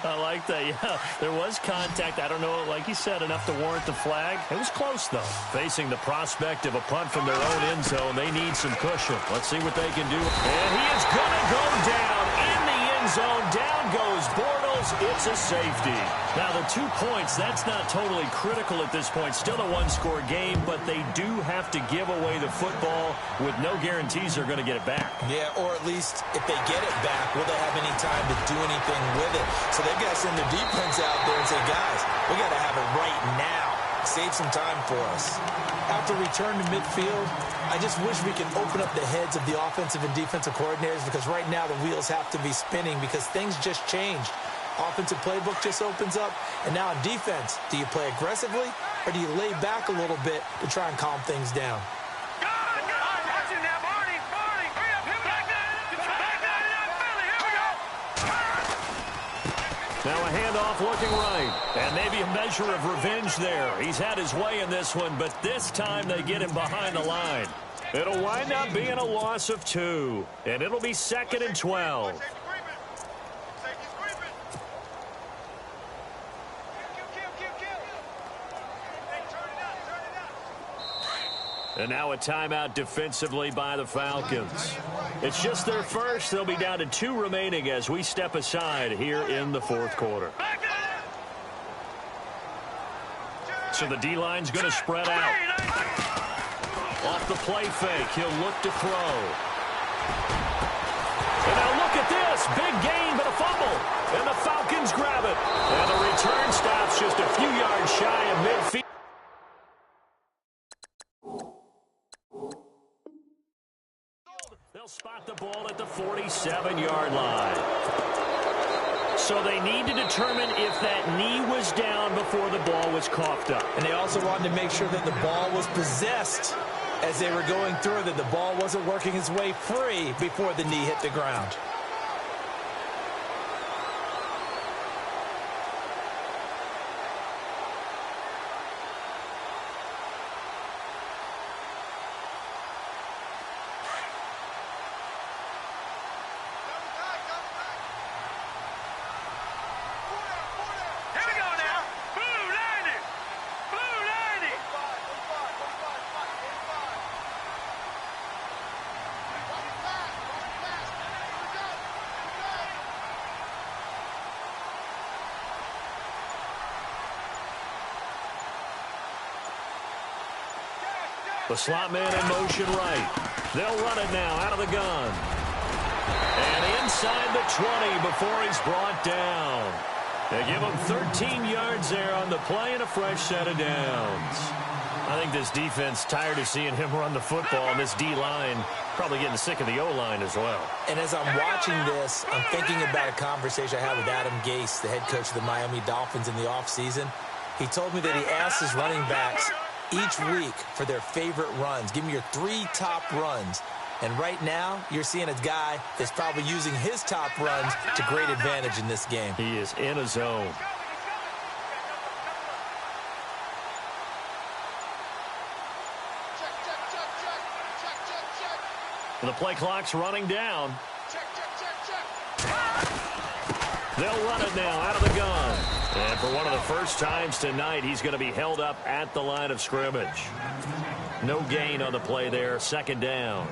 S2: I like that, yeah. There was contact. I don't know, like you said, enough to warrant the flag. It was close, though. Facing the prospect of a punt from their own end zone, they need some cushion. Let's see what they can do. And he is going to go down in the end zone. Down goes Bortles. It's a safety. Now, the 2 points, that's not totally critical at this point. Still a one-score game, but they do have to give away the football with no guarantees they're going to get it back.
S4: Yeah, or at least if they get it back, will they have any time to do anything with it? So they've got to send their defense out there and say, guys, we got to have it right now. Save some time for us.
S3: After return to midfield, I just wish we could open up the heads of the offensive and defensive coordinators, because right now the wheels have to be spinning because things just changed. Offensive playbook just opens up, and now in defense, do you play aggressively or do you lay back a little bit to try and calm things down?
S2: Now a handoff looking right, and maybe a measure of revenge there. He's had his way in this one, but this time they get him behind the line. It'll wind up being a loss of 2, and it'll be 2nd and 12. And now a timeout defensively by the Falcons. It's just their first. They'll be down to 2 remaining as we step aside here in the 4th quarter. So the D-line's going to spread out. Off the play fake, he'll look to throw. And now look at this. Big gain, but a fumble. And the Falcons grab it. And the return stops just a few yards shy of midfield. They'll spot the ball at the 47-yard line. So they need to determine if that knee was down before the ball was coughed up.
S3: And they also wanted to make sure that the ball was possessed as they were going through, that the ball wasn't working its way free before the knee hit the ground.
S2: The slot man in motion right. They'll run it now out of the gun. And inside the 20 before he's brought down. They give him 13 yards there on the play and a fresh set of downs. I think this defense tired of seeing him run the football, and this D-line probably getting sick of the O-line as well.
S3: And as I'm watching this, I'm thinking about a conversation I had with Adam Gase, the head coach of the Miami Dolphins in the offseason. He told me that he asked his running backs each week for their favorite runs. Give me your 3 top runs. And right now, you're seeing a guy that's probably using his top runs to great advantage in this game.
S2: He is in a zone. The play clock's running down. They'll run it now out of the gun. And for one of the first times tonight, he's going to be held up at the line of scrimmage. No gain on the play there. Second down.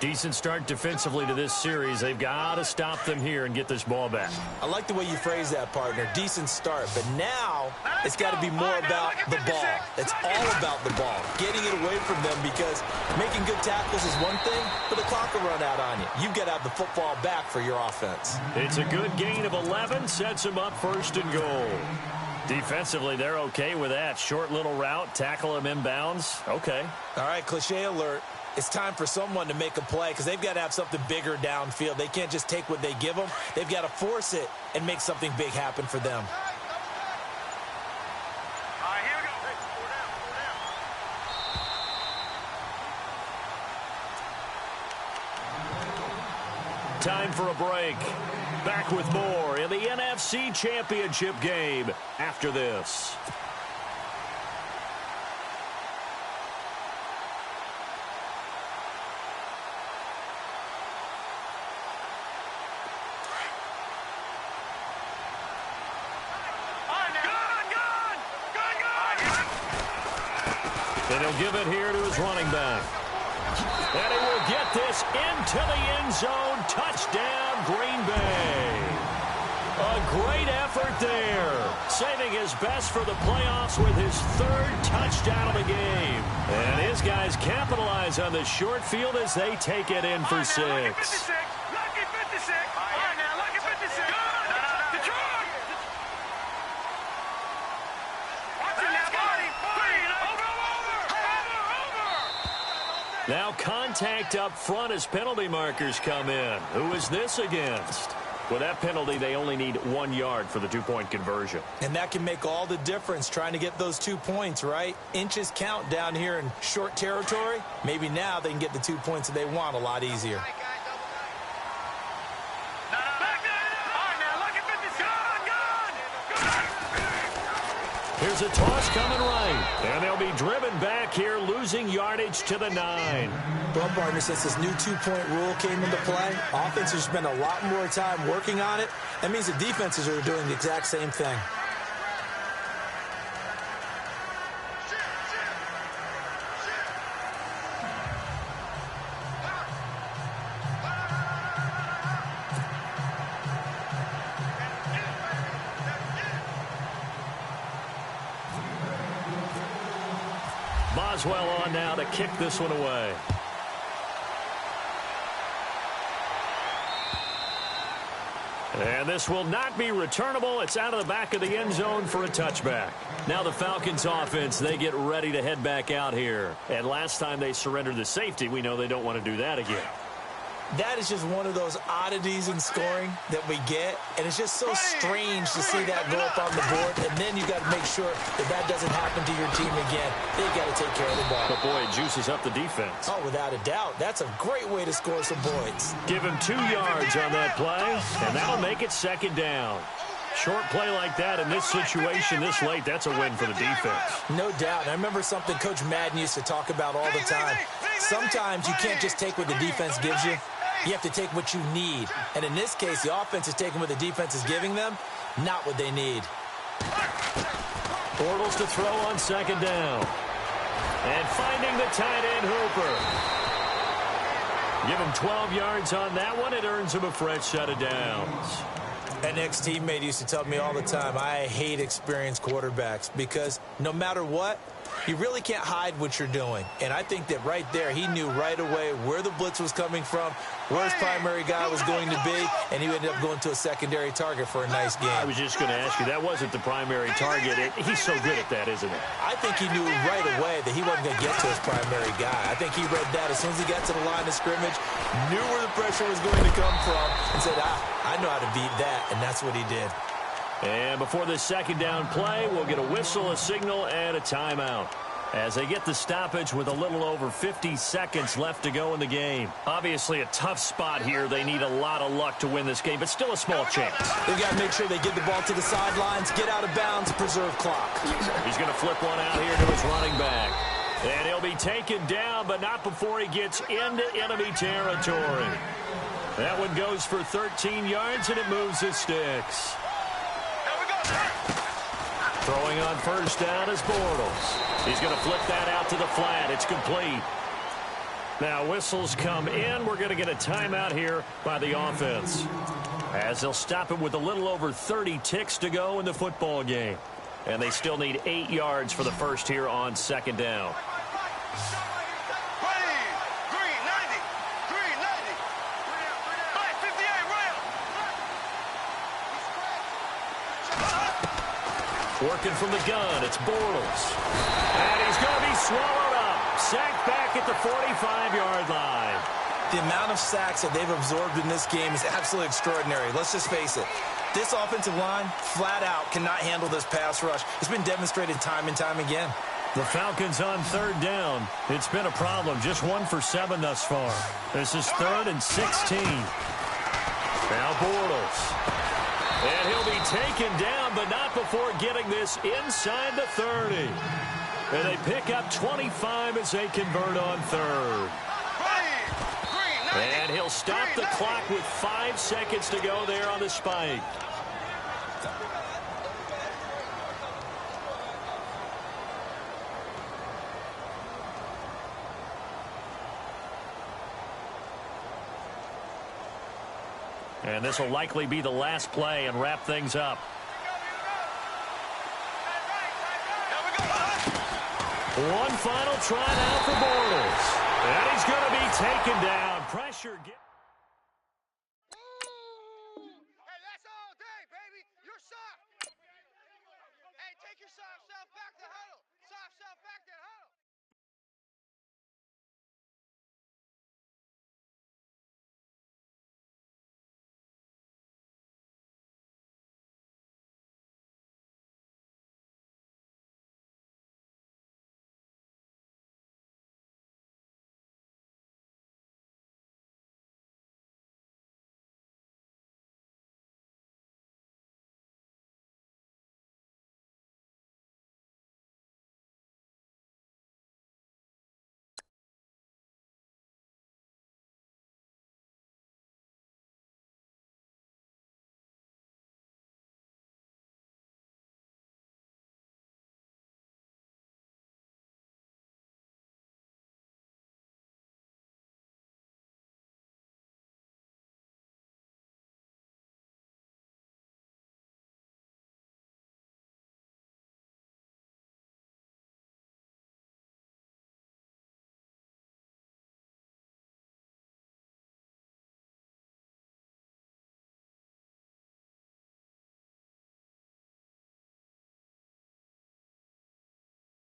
S2: Decent start defensively to this series. They've got to stop them here and get this ball back.
S3: I like the way you phrase that, partner. Decent start. But now it's got to be more about the ball. It's all about the ball. Getting it away from them, because making good tackles is one thing, but the clock will run out on you. You've got to have the football back for your offense.
S2: It's a good gain of 11. Sets him up first and goal. Defensively, they're okay with that. Short little route. Tackle him inbounds. Okay.
S3: All right, cliche alert. It's time for someone to make a play, because they've got to have something bigger downfield. They can't just take what they give them. They've got to force it and make something big happen for them.
S5: All right, here we go.
S2: Time for a break. Back with more in the NFC Championship game after this. And he'll give it here to his running back. And he will get this into the end zone. Touchdown, Green Bay. A great effort there. Saving his best for the playoffs with his 3rd touchdown of the game. And his guys capitalize on the short field as they take it in for 6.
S5: Lucky 56. Lucky 56. All right, now, lucky 56. Detroit. Watching that body.
S2: Now contact up front as penalty markers come in. Who is this against? With that penalty, they only need 1 yard for the 2-point conversion.
S3: And that can make all the difference, trying to get those 2 points, right? Inches count down here in short territory. Maybe now they can get the 2 points that they want a lot easier.
S2: Here's a toss coming right. And they'll be driven back here, losing yardage to the 9.
S3: Well, partner, since this new 2-point rule came into play, offenses spend a lot more time working on it. That means the defenses are doing the exact same thing.
S2: Boswell on now to kick this one away. And this will not be returnable. It's out of the back of the end zone for a touchback. Now the Falcons offense, they get ready to head back out here. And last time they surrendered the safety, we know they don't want to do that again.
S3: That is just one of those oddities in scoring that we get, and it's just so strange to see that go up on the board, and then you got to make sure that that doesn't happen to your team again. They've got to take care of the ball.
S2: But, boy, it juices up the defense.
S3: Oh, without a doubt. That's a great way to score some points.
S2: Give him 2 yards on that play, and that'll make it second down. Short play like that in this situation this late, that's a win for the defense.
S3: No doubt. I remember something Coach Madden used to talk about all the time. Sometimes you can't just take what the defense gives you. You have to take what you need. And in this case, the offense is taking what the defense is giving them, not what they need.
S2: Bortles to throw on second down. And finding the tight end, Hooper. Give him 12 yards on that one. It earns him a fresh set of downs.
S3: An ex-teammate used to tell me all the time, I hate experienced quarterbacks because no matter what,
S4: You really can't hide what you're doing. And I think that right there, he knew right away where the blitz was coming from, where his primary guy was going to be, and he ended up going to a secondary target for a nice game.
S2: I was just going to ask you, that wasn't the primary target. He's so good at that, isn't he?
S4: I think he knew right away that he wasn't going to get to his primary guy. I think he read that as soon as he got to the line of scrimmage, knew where the pressure was going to come from, and said, I know how to beat that, and that's what he did.
S2: And before this second down play, we'll get a whistle, a signal, and a timeout as they get the stoppage with a little over 50 seconds left to go in the game. Obviously a tough spot here. They need a lot of luck to win this game, but still a small chance.
S4: They've got to make sure they get the ball to the sidelines, get out of bounds, preserve clock.
S2: He's going to flip one out here to his running back. And he'll be taken down, but not before he gets into enemy territory. That one goes for 13 yards, and it moves the sticks. Throwing on first down is Bortles. He's going to flip that out to the flat. It's complete. Now whistles come in. We're going to get a timeout here by the offense, as they'll stop it with a little over 30 ticks to go in the football game. And they still need 8 yards for the first here on second down. Working from the gun, it's Bortles. And he's going to be swallowed up. Sacked back at the 45-yard line.
S4: The amount of sacks that they've absorbed in this game is absolutely extraordinary. Let's just face it. This offensive line, flat out, cannot handle this pass rush. It's been demonstrated time and time again.
S2: The Falcons on third down. It's been a problem. Just 1 for 7 thus far. This is 3rd and 16. Now Bortles. And he'll be taken down, but not before getting this inside the 30. And they pick up 25 as they convert on third. And he'll stop the clock with 5 seconds to go there on the spike. And this will likely be the last play and wrap things up. One final try now for Bortles. And he's going to be taken down. Pressure.